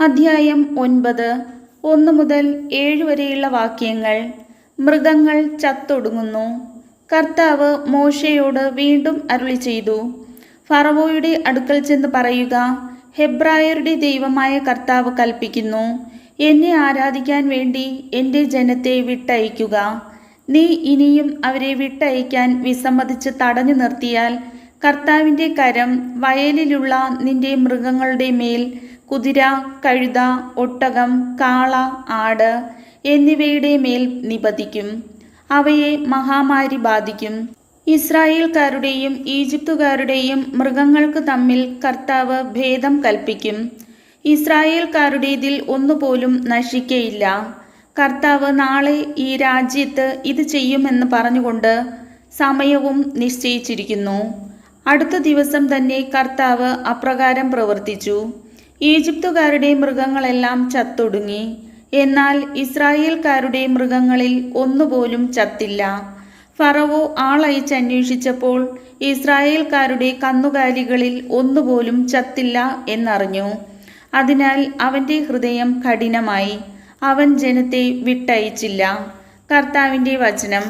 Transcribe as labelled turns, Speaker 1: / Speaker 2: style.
Speaker 1: അധ്യായം 9 1 മുതൽ 7 വരെയുള്ള വാക്യങ്ങൾ. മൃഗങ്ങൾ ചത്തൊടുങ്ങുന്നു. കർത്താവ് മോശയോട് വീണ്ടും അരുളി ചെയ്തു, ഫറവോയുടെ അടുക്കൽ ചെന്ന് പറയുക, ഹെബ്രായരുടെ ദൈവമായ കർത്താവ് കൽപ്പിക്കുന്നു, എന്നെ ആരാധിക്കാൻ വേണ്ടി എൻ്റെ ജനത്തെ വിട്ടയക്കുക. നീ ഇനിയും അവരെ വിട്ടയക്കാൻ വിസമ്മതിച്ച് തടഞ്ഞു നിർത്തിയാൽ കർത്താവിൻ്റെ കരം വയലിലുള്ള നിന്റെ മൃഗങ്ങളുടെ മേൽ, കുതിര, കഴുത, ഒട്ടകം, കാള, ആട് എന്നിവയുടെ മേൽ നിപതിക്കും. അവയെ മഹാമാരി ബാധിക്കും. ഇസ്രായേൽക്കാരുടെയും ഈജിപ്തുകാരുടെയും മൃഗങ്ങൾക്ക് തമ്മിൽ കർത്താവ് ഭേദം കൽപ്പിക്കും. ഇസ്രായേൽക്കാരുടേതിൽ ഒന്നുപോലും നശിക്കയില്ല. കർത്താവ് നാളെ ഈ രാജ്യത്ത് ഇത് ചെയ്യുമെന്ന് പറഞ്ഞുകൊണ്ട് സമയവും നിശ്ചയിച്ചിരിക്കുന്നു. അടുത്ത ദിവസം തന്നെ കർത്താവ് അപ്രകാരം പ്രവർത്തിച്ചു. ഈജിപ്തുകാരുടെ മൃഗങ്ങളെല്ലാം ചത്തൊടുങ്ങി. എന്നാൽ ഇസ്രായേൽക്കാരുടെ മൃഗങ്ങളിൽ ഒന്നുപോലും ചത്തില്ല. ഫറവോ ആളയച്ചന്വേഷിച്ചപ്പോൾ ഇസ്രായേൽക്കാരുടെ കന്നുകാലികളിൽ ഒന്നുപോലും ചത്തില്ല എന്നറിഞ്ഞു. അതിനാൽ അവൻ്റെ ഹൃദയം കഠിനമായി. അവൻ ജനത്തെ വിട്ടയച്ചില്ല. കർത്താവിൻ്റെ വചനം.